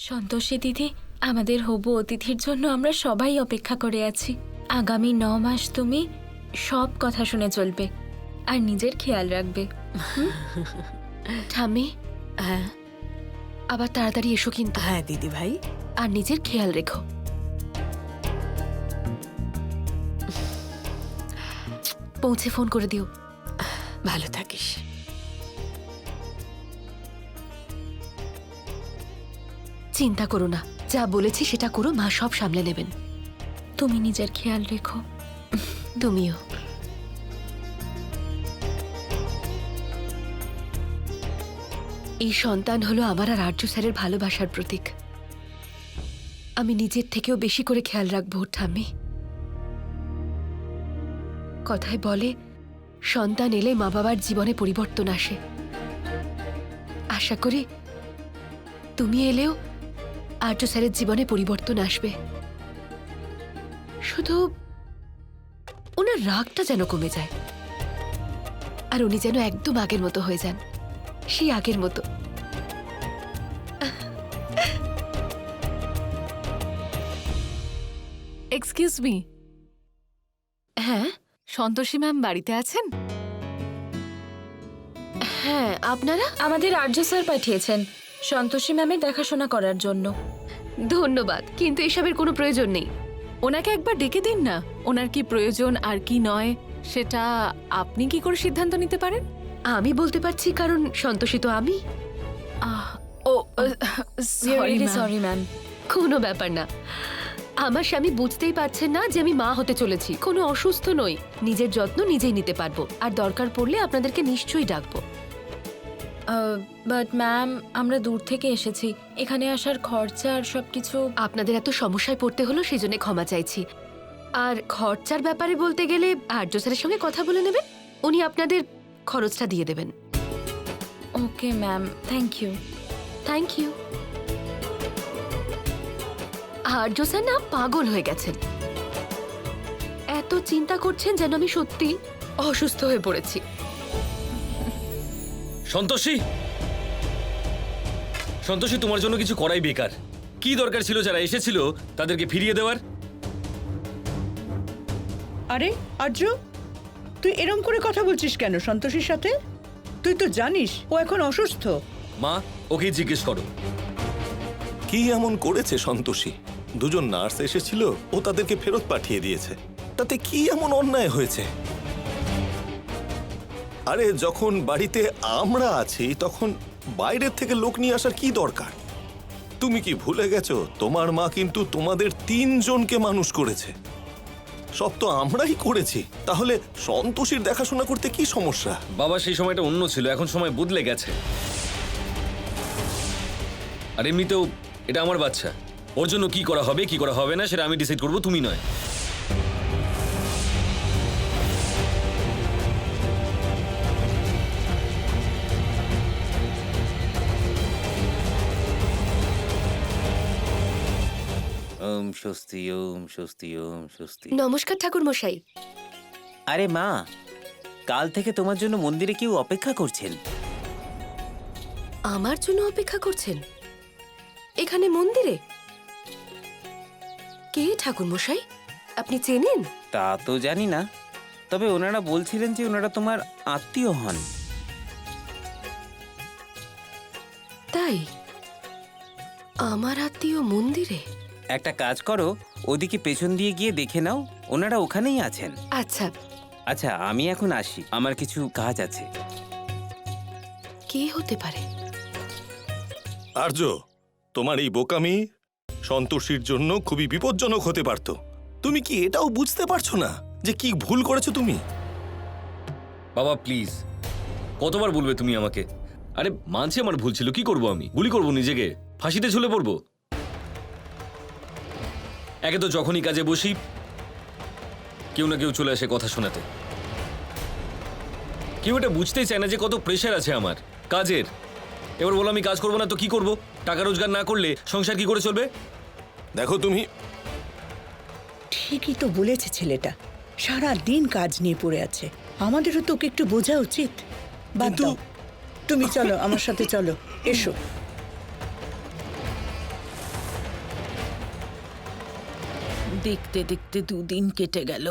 সন্তোষী দিদি, আমাদের হবু অতিথির জন্য আমরা সবাই অপেক্ষা করে আছি। আগামী 9 মাস তুমি সব কথা শুনে চলবে আর নিজের খেয়াল রাখবে। ঠাম্মি, হ্যাঁ আবার তাড়াতাড়ি এসো কিন্তু। হ্যাঁ দিদি ভাই। আর নিজের খেয়াল রেখো। পৌঁছে ফোন করে দিও। ভালো থাকিস। চিন্তা করো না, যা বলেছি সেটা করো, মা সব সামলে নেবেন। তুমি নিজের খেয়াল রেখো। তুমিও। এই সন্তান হলো আমার আর আর্য স্যারের ভালোবাসার প্রতীক। আমি নিজের থেকেও বেশি করে খেয়াল রাখবো ওর ঠাম্মি। কথায় বলে, সন্তান এলে মা বাবার জীবনে পরিবর্তন আসে। আশা করি তুমি এলেও আর্য স্যারের জীবনে পরিবর্তন আসবে। শুধু ওনার রাগটা যেন কমে যায় আর উনি যেন একদম আগের মতো হয়ে যান, সেই আগের মতো। এক্সকিউজ মি, হ্যাঁ সন্তোষী ম্যাম বাড়িতে আছেন? হ্যাঁ, আপনারা? আমাদের আর্য স্যার পাঠিয়েছেন সন্তোষী ম্যামের দেখাশোনা করার জন্য। ধন্যবাদ, কিন্তু এসবের কোনো প্রয়োজন নেই। ওনাকে একবার ডেকে দিন না। ওনার কি প্রয়োজন আর কি নয় সেটা আপনি কি করে সিদ্ধান্ত নিতে পারেন? আমি বলতে পারছি, কারণ সন্তোষী তো আমি। ও সরি ম্যাম। কোনো ব্যাপার না। আমার স্বামী বুঝতেই পারছেন না যে আমি মা হতে চলেছি। কোনো অসুস্থ নই, নিজের যত্ন নিজেই নিতে পারবো, আর দরকার পড়লে আপনাদেরকে নিশ্চয়ই ডাকবো। বাট ম্যাম, আমরা দূর থেকে এসেছি, এখানে আসার খরচা আর সবকিছু। আপনাদের এত সমস্যায় পড়তে হলো, সেই জন্য ক্ষমা চাইছি। আর খরচার ব্যাপারে বলতে গেলে আর্য স্যারের সঙ্গে কথা বলে নেবেন, উনি আপনাদের খরচটা দিয়ে দেবেন। Okay ma'am, thank you. Thank you. Arya sir না পাগল হয়ে গেছেন, এত চিন্তা করছেন যেন আমি সত্যি অসুস্থ হয়ে পড়েছি। সন্তোষী, সন্তোষী, তোমার জন্য কিছু করাই বেকার। কি দরকার ছিল যারা এসেছিল তাদেরকে ফিরিয়ে দেওয়ার? আরে আর্য, তুই এরম করে কথা বলছিস কেন সন্তোষীর সাথে? তুই তো জানিস ও এখন অসুস্থ। মা, ওকেই জিজ্ঞেস করো। কি এমন করেছে সন্তোষী? দুজন নার্স এসেছিল, ও তাদেরকে ফেরত পাঠিয়ে দিয়েছে। তাতে কি এমন অন্যায় হয়েছে? আরে যখন বাড়িতে আমরা আছি তখন বাইরের থেকে লোক নিয়ে আসার কি দরকার? তুমি কি ভুলে গেছো তোমার মা কিন্তু তোমাদের 3 জনকে মানুষ করেছে? সব তো আমরাই করেছি। তাহলে সন্তোষীর দেখাশোনা করতে কি সমস্যা? বাবা, সেই সময়টা অন্য ছিল, এখন সময় বদলে গেছে। আর এমনিতেও এটা আমার বাচ্চা, ওর জন্য কি করা হবে কি করা হবে না সেটা আমি ডিসাইড করবো, তুমি নয়। ওম স্বস্তি, ওম স্বস্তি, ওম স্বস্তি। নমস্কার ঠাকুর মশাই। আরে মা, কাল থেকে তোমার জন্য মন্দিরে কেউ অপেক্ষা করছেন। আমার জন্য অপেক্ষা করছেন এখানে মন্দিরে? কে ঠাকুর মশাই, আপনি চেনেন? তা তো জানি না, তবে ওনারা বলছিলেন যে ওনারা তোমার আত্মীয় হন। তাই? আমার আত্মীয় মন্দিরে? একটা কাজ করো, ওদিকে পেছন দিয়ে গিয়ে দেখে নাও, ওনারা ওখানেই আছেন। আচ্ছা। আচ্ছা, আমি এখন আসি, আমার কিছু কাজ আছে। কে হতে পারে? আর্য, তোমার এই বোকামি সন্তোষীর জন্য খুবই বিপজ্জনক হতে পারত। তুমি কি এটাও বুঝতে পারছো না যে কি ভুল করেছো তুমি? বাবা প্লিজ, কতবার বলবে তুমি আমাকে? আরে মানছি আমার ভুল ছিল, কি করব আমি? গুলি করব নিজেকে? ফাঁসিতে ঝুলে পড়বো? একে তো যখনই কাজে বসি কেউ না কেউ চলে আসে কথা শোনাতে। কেউ এটা বুঝতেই চায় না যে কত প্রেশার আছে আমার কাজের। এবার বলো আমি কাজ করবো না তো কি করব? টাকা রোজগার না করলে সংসার কি করে চলবে? দেখো তুমি, ঠিকই তো বলেছে ছেলেটা, সারা দিন কাজ নিয়ে পড়ে আছে। আমাদেরও তোকে একটু বোঝা উচিত। বাদ দাও, তুমি চলো আমার সাথে, চলো, এসো। দেখতে দেখতে 2 দিন কেটে গেল,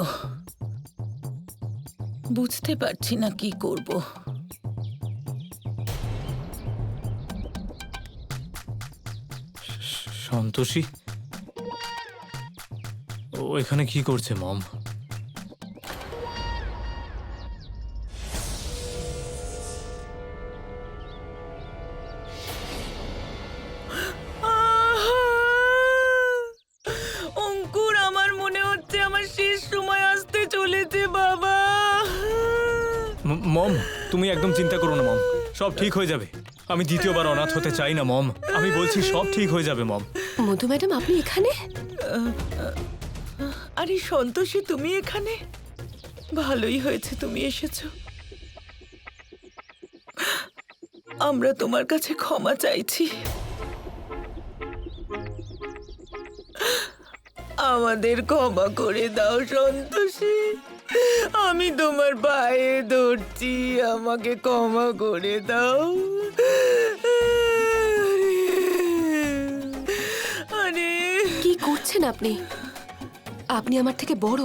বুঝতে পারছি না কি করব। সন্তোষী ও এখানে কি করছে মম? অঙ্কুর, আমার মনে হচ্ছে আমার শেষ সময় আসতে চলেছে বাবা। মম, তুমি একদম চিন্তা করো না মম, সব ঠিক হয়ে যাবে। আমি দ্বিতীয়বার অনাথ হতে চাই না মম, আমি বলছি সব ঠিক হয়ে যাবে মম। মধু ম্যাডাম, আপনি এখানে? আরে সন্তোষী, তুমি এখানে? ভালোই হয়েছে তুমি এসেছো। আমরা তোমার কাছে ক্ষমা চাইছি। আমাদের ক্ষমা করে দাও সন্তোষী, আমি তোমার পায়ে ধরছি, আমাকে ক্ষমা করে দাও। আরে কি করছেন আপনি? আপনি আমার থেকে বড়,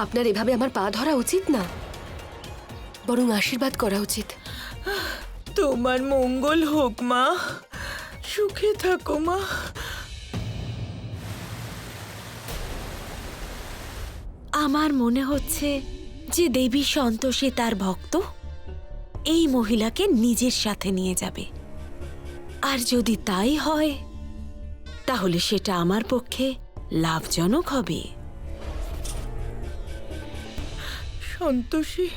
আপনার এভাবে আমার পা ধরা উচিত না, বরং আশীর্বাদ করা উচিত। তোমার মঙ্গল হোক মা, সুখে থাকো মা। আমার মনে হচ্ছে যে দেবী সন্তোষী তার ভক্ত এই মহিলাকে নিজের সাথে নিয়ে যাবে, আর যদি তাই হয় তাহলে সেটা আমার পক্ষে লাভজনক হবে। সন্তোষী,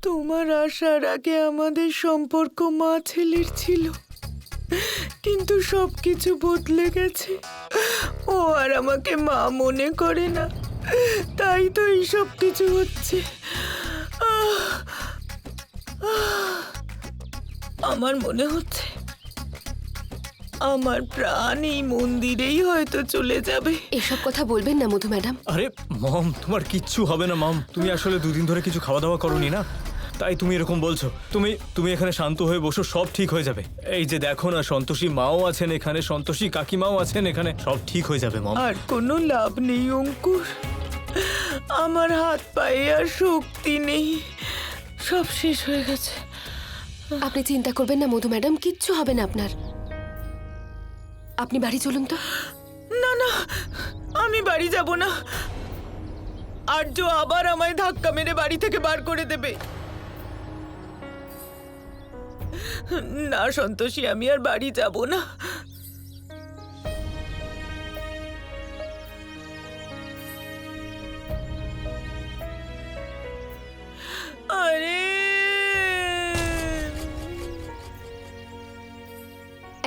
তোমার আসার আগে আমাদের সম্পর্ক মা ছেলের ছিল, কিন্তু সবকিছু বদলে গেছে। ও আর আমাকে মা মনে করে না, তাই তো এই সব কিছু হচ্ছে। আমার মনে হচ্ছে আমার প্রাণ এই মন্দিরেই হয়তো চলে যাবে। এসব কথা বলবেন না মধু ম্যাডাম। আরে মম, তোমার কিচ্ছু হবে না মম, তুমি আসলে 2 দিন ধরে কিছু খাওয়া দাওয়া করোনি না, তাই তুমি এরকম বলছো। তুমি এখানে শান্ত হয়ে বসো, সব ঠিক হয়ে যাবে। এই যে দেখো না, সন্তোষী মাও আছেন এখানে, সন্তোষী কাকিমাও আছেন এখানে, সব ঠিক হয়ে যাবে মম। আর কোনো লাভ নেই অঙ্কুর, আমার হাত পায়ে আর শক্তি নেই, সব শেষ হয়ে গেছে। আপনি চিন্তা করবেন না মধু ম্যাডাম, কিচ্ছু হবে না আপনার। আপনি বাড়ি চলুন তো। না না, আমি বাড়ি যাব না। আর্য আবার আমায় ধাক্কা মেরে বাড়ি থেকে বার করে দেবে। না সন্তোষী, আমি আর বাড়ি যাব না। আরে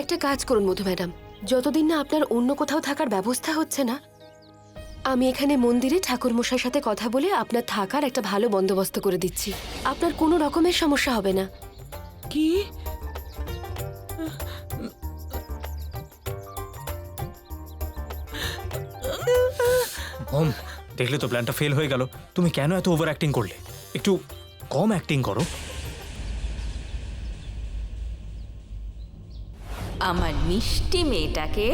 একটা কাজ করুন মধু ম্যাডাম, যতদিন না আপনার অন্য কোথাও থাকার ব্যবস্থা হচ্ছে না, আমি এখানে মন্দিরে ঠাকুর মশাইয়ের সাথে কথা বলে আপনার থাকার একটা ভালো বন্দোবস্ত করে দিচ্ছি। আপনার কোনো রকমের সমস্যা হবে না। কি? মম, দেখলে তো প্ল্যানটা ফেল হয়ে গেল। তুমি কেন এত ওভার অ্যাক্টিং করলে? একটু কম অ্যাক্টিং করো। আমার মিষ্টি মেয়েটাকে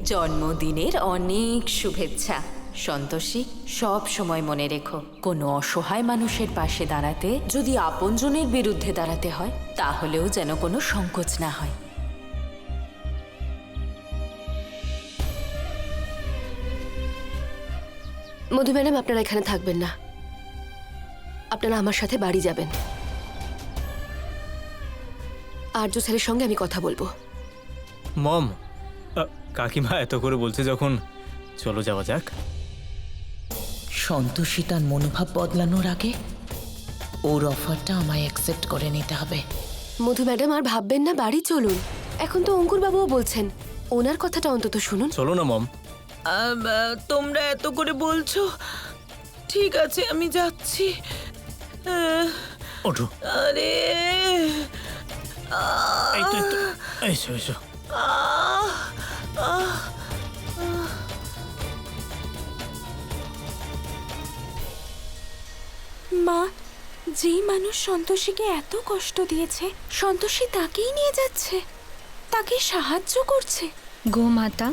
জন্মদিনের অনেক শুভেচ্ছা। সন্তোষী, সব সময় মনে রেখো, কোনো অসহায় মানুষের পাশে দাঁড়াতে যদি আপনজনের বিরুদ্ধে দাঁড়াতে হয়, তাহলেও যেন কোনো সংকোচ না হয়। মধু ম্যাডাম, আপনারা এখানে থাকবেন না, আপনারা আমার সাথে বাড়ি যাবেন। আর্য স্যারের সঙ্গে আমি কথা বলবো। মম, কাকিমা এত করে বলছে যখন, চলো যাওয়া যাক। সন্তোষী তার মনোভাব বদলানোর আগে ওর অফারটা আমায় অ্যাকসেপ্ট করে নিতে হবে। মধু ম্যাডাম, আর ভাববেন না, বাড়ি চলুন। এখন তো অঙ্কুর বাবুও বলছেন, ওনার কথাটা অন্তত শুনুন। চলো না মম। তোমরা এত করে বলছো, ঠিক আছে আমি যাচ্ছি। ওঠো। আরে এই তো, এসো এসো। মা, যেই মানুষ সন্তোষীকে এত কষ্ট দিয়েছে, সন্তোষী তাকেই নিয়ে যাচ্ছে, তাকে সাহায্য করছে। গোমাতা,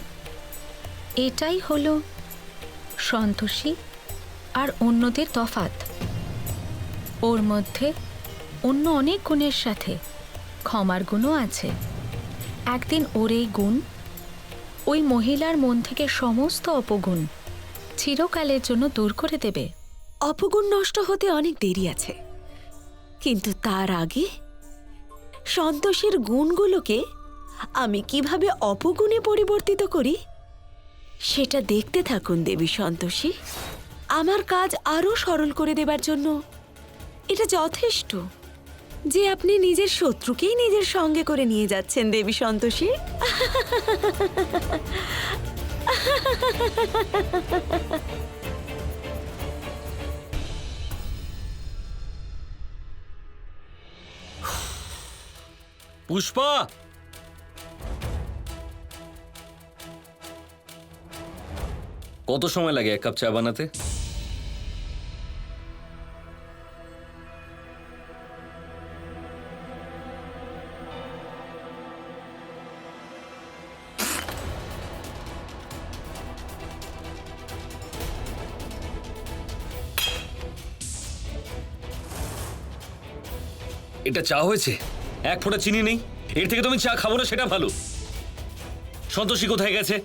এটাই হলো সন্তোষী আর অন্যদের তফাৎ। ওর মধ্যে অন্য অনেক গুণের সাথে ক্ষমার গুণও আছে। একদিন ওর এই গুণ ওই মহিলার মন থেকে সমস্ত অপগুণ চিরকালের জন্য দূর করে দেবে। অপগুণ নষ্ট হতে অনেক দেরি আছে, কিন্তু তার আগে সন্তোষের গুণগুলোকে আমি কিভাবে অপগুণে পরিবর্তিত করি সেটা দেখতে থাকুন দেবী সন্তোষী। আমার কাজ আরো সরল করে দেবার জন্য এটা যথেষ্ট যে আপনি নিজের শত্রুকেই নিজের সঙ্গে করে নিয়ে যাচ্ছেন দেবী সন্তোষী। পুষ্পা, কত সময় লাগে এক কাপ চা বানাতে? এটা চা হয়েছে? এক ফোঁটা চিনি নেই। এর থেকে তুমি চা খাবো না সেটা ভালো। সন্তোষী কোথায় গেছে?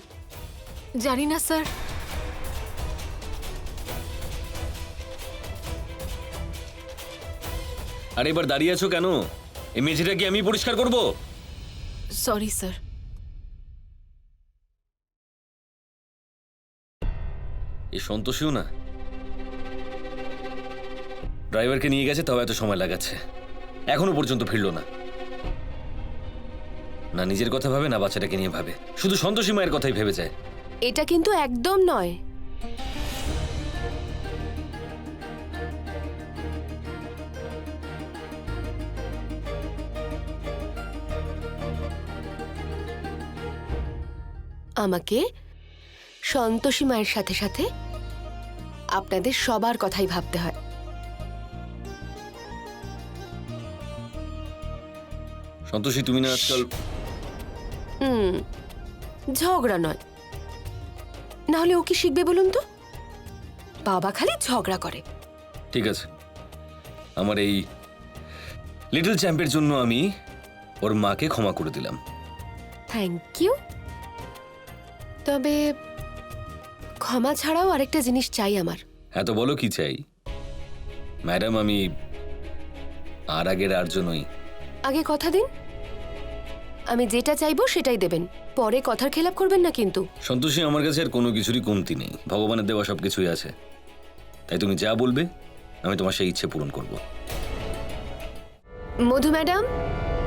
জানি না স্যার। আর এবার দাঁড়িয়ে আছো কেন? এই মেঝেটা কি আমি পরিষ্কার করব? Sorry sir. এই সন্তোষীও না, ড্রাইভারকে নিয়ে গেছে তাও এত সময় লাগাচ্ছে, এখনো পর্যন্ত ফিরলো না। না নিজের কথা ভাবে না বাচ্চাটাকে নিয়ে ভাবে, শুধু সন্তোষী মায়ের কথাই ভেবে যায়। এটা কিন্তু একদম নয়। আমাকে সন্তোষী মায়ের সাথে সাথে আপনাদের সবার কথাই ভাবতে হয়। সন্তোষী তুমি না আজকাল ঝগড়া নয়, না হলে ও কি শিখবে বলুন তো? বাবা খালি ঝগড়া করে। ঠিক আছে, আমার এই লিটল চ্যাম্পের জন্য আমি ওর মাকে ক্ষমা করে দিলাম। Thank you. তবে ক্ষমা ছাড়াও আরেকটা জিনিস চাই আমার। হ্যাঁ তো বলো কি চাই? ম্যাডাম আমি আর আগের আর জন্যই। আগে কথা দিন, আমি যেটা চাইবো সেটাই দেবেন, পরে কথার খেলাপ করবেন না কিন্তু। সন্তোষী আমার কাছে আর কোনো কিছুরই কমতি নেই, ভগবানের দেওয়া সব কিছুই আছে। তাই তুমি যা বলবে আমি তোমার সেই ইচ্ছে পূরণ করব। মধু ম্যাডাম,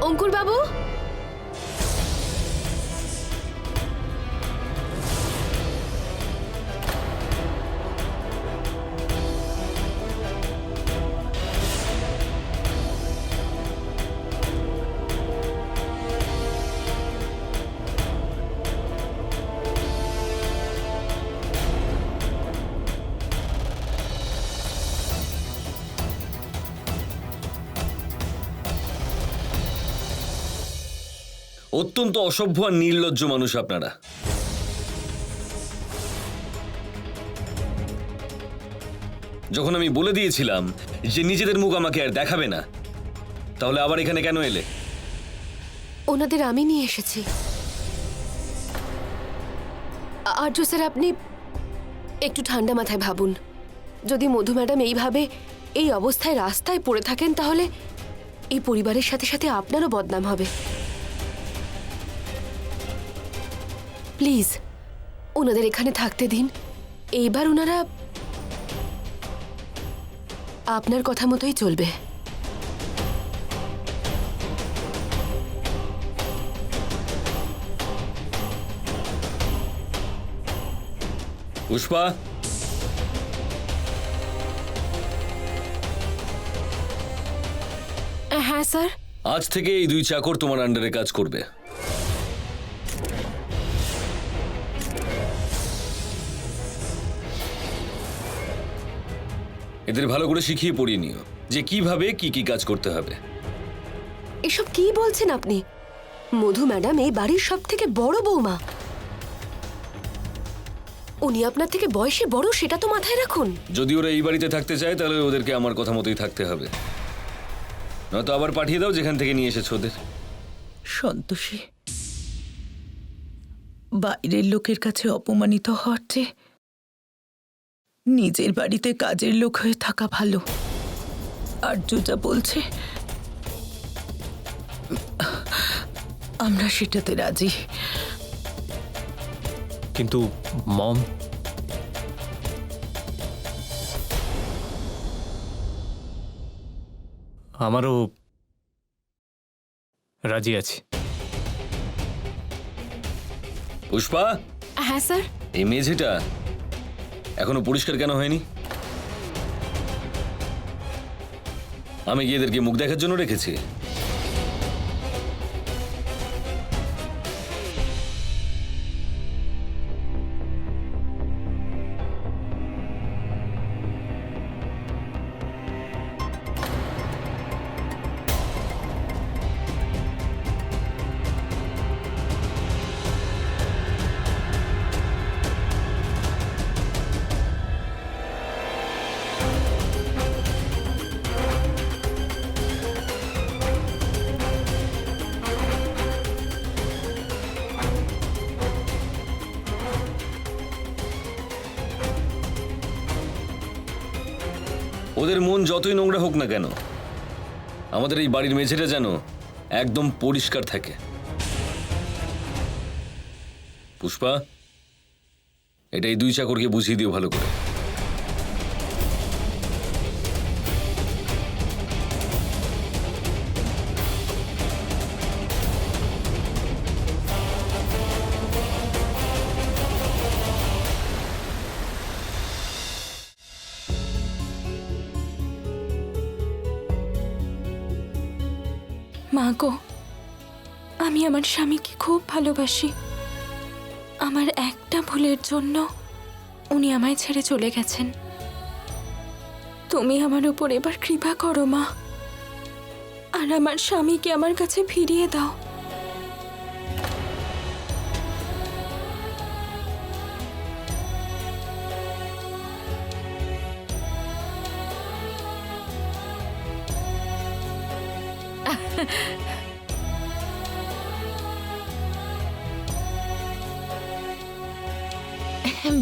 অঙ্কুর বাবু, অত্যন্ত অসভ্য আর নির্লজ্জ মানুষ আপনারা। যখন আমি বলে দিয়েছিলাম যে নিজেদের মুখ আমাকে আর দেখাবে না, তাহলে আবার এখানে কেন এলে? ওনাদের আমি নিয়ে এসেছি। আর্য স্যার, আপনি একটু ঠান্ডা মাথায় ভাবুন। যদি মধু ম্যাডাম এইভাবে এই অবস্থায় রাস্তায় পড়ে থাকেন তাহলে এই পরিবারের সাথে সাথে আপনারও বদনাম হবে। প্লিজ ওনাদের এখানে থাকতে দিন। এইবার ওনারা আপনার কথা মতোই চলবে। পুষ্পা, হ্যাঁ স্যার। আজ থেকে এই দুই চাকর তোমার আন্ডারে কাজ করবে। এদের ভালো করে শিখিয়ে পড়িয়ে নিও যে কিভাবে কি কি কাজ করতে হবে। এসব কি বলছেন আপনি? মধু ম্যাডাম এই বাড়ির সব থেকে বড় বৌমা। উনি আপনার থেকে বয়সে বড়, সেটা তো মাথায় রাখুন। যদি ওরা এই বাড়িতে থাকতে চায় তাহলে ওদেরকে আমার কথা মতোই থাকতে হবে, নয়তো আবার পাঠিয়ে দাও যেখান থেকে নিয়ে এসেছো ওদের। সন্তোষী, বাইরের লোকের কাছে অপমানিত হওয়ার চেয়ে নিজের বাড়িতে কাজের লোক হয়ে থাকা ভালো। আর যা বলছে আমরা সেটাতে রাজি। কিন্তু মম, আমারও রাজি আছি। পুষ্পা, হ্যাঁ স্যার। এই মেঝেটা এখনো পরিষ্কার কেন হয়নি? আমি গিয়ে এদেরকে মুখ দেখার জন্য রেখেছি? ওদের মন যতই নোংরা হোক না কেন, আমাদের এই বাড়ির মেঝেটা যেন একদম পরিষ্কার থাকে। পুষ্পা, এটা এই দুই চাকরকে বুঝিয়ে দিও ভালো করে। মা গো, আমি আমার স্বামীকে খুব ভালোবাসি। আমার একটা ভুলের জন্য উনি আমায় ছেড়ে চলে গেছেন। তুমি আমার উপর এবার কৃপা করো মা, আর আমার স্বামীকে আমার কাছে ফিরিয়ে দাও।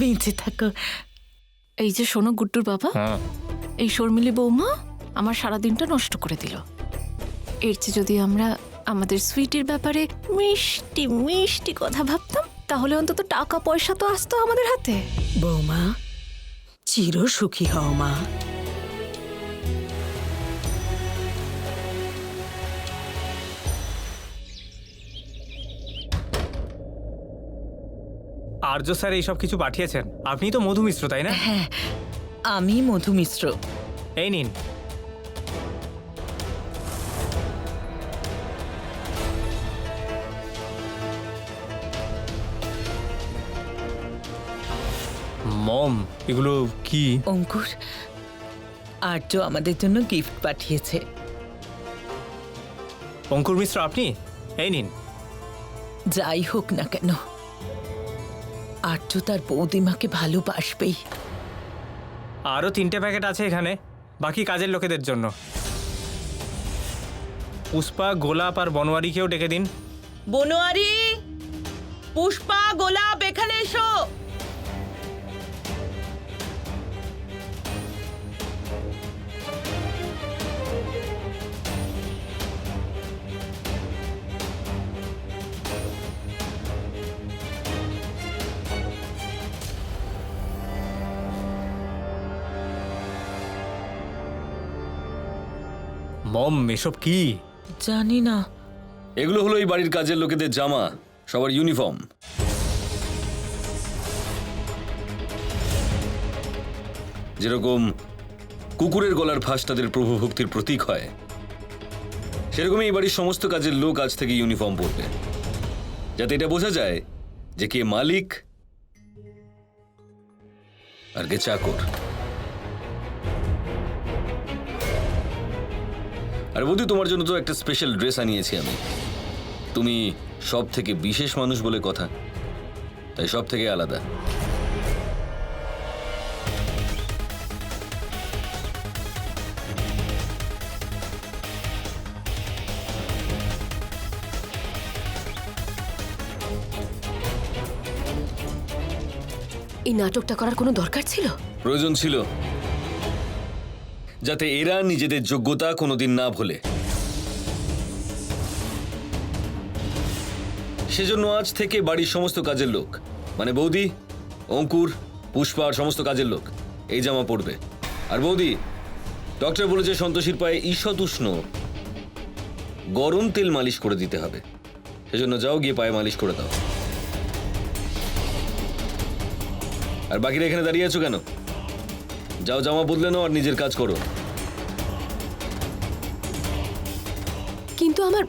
বেঁচে থাকো। এই যে শোনো গুড্ডুর বাবা, হ্যাঁ, এই শর্মিলী বৌমা আমার সারাদিনটা নষ্ট করে দিল। এর চেয়ে যদি আমরা আমাদের সুইটির ব্যাপারে মিষ্টি মিষ্টি কথা ভাবতাম, তাহলে অন্তত টাকা পয়সা তো আসতো আমাদের হাতে। বৌমা, চির সুখী হও মা। আর্য স্যার এইসব কিছু পাঠিয়েছেন। আপনি তো মধু মিশ্র, তাই না? হ্যাঁ, আমি মধু মিশ্র। এই নিন। মম, এগুলো কি? অঙ্কুর, আর্য আমাদের জন্য গিফট পাঠিয়েছে। অঙ্কুর মিশ্র আপনি? এই নিন। যাই হোক না কেন, আর্য তার বৌদিমাকে ভালোবাসবেই। আরও 3টে প্যাকেট আছে এখানে, বাকি কাজের লোকেদের জন্য। পুষ্পা, গোলাপ আর বনোয়ারিকেও ডেকে দিন। বনোয়ারি, পুষ্পা, গোলাপ, এখানে এসো। মম, এসব কি? জানি না। এগুলো হলো এই বাড়ির কাজের লোকেদের জামা, সবার ইউনিফর্ম। যেরকম কুকুরের গলার ফাঁস তাদের প্রভু ভক্তির প্রতীক হয়, সেরকমই এই বাড়ির সমস্ত কাজের লোক আজ থেকে ইউনিফর্ম পরবে, যাতে এটা বোঝা যায় যে কে মালিক আর কে চাকর। আর বৌদি, তোমার জন্য তো একটা স্পেশাল ড্রেস আনিয়েছি আমি। তুমি সব থেকে বিশেষ মানুষ বলে কথা, তাই সব থেকে আলাদা। এই নাটকটা করার কোনো দরকার ছিল? প্রয়োজন ছিল, যাতে এরা নিজেদের যোগ্যতা কোনোদিন না ভোলে। সেজন্য আজ থেকে বাড়ির সমস্ত কাজের লোক, মানে বৌদি, অঙ্কুর, পুষ্পা আর সমস্ত কাজের লোক এই জামা পরবে। আর বৌদি, ডক্টর বলেছে সন্তোষীর পায়ে ঈষৎ উষ্ণ গরম তেল মালিশ করে দিতে হবে। সেজন্য যাও, গিয়ে পায়ে মালিশ করে দাও। আর বাকিরা এখানে দাঁড়িয়ে আছো কেন? যাও, জামা বদলে নাও আর নিজের কাজ করো। কিন্তু আমার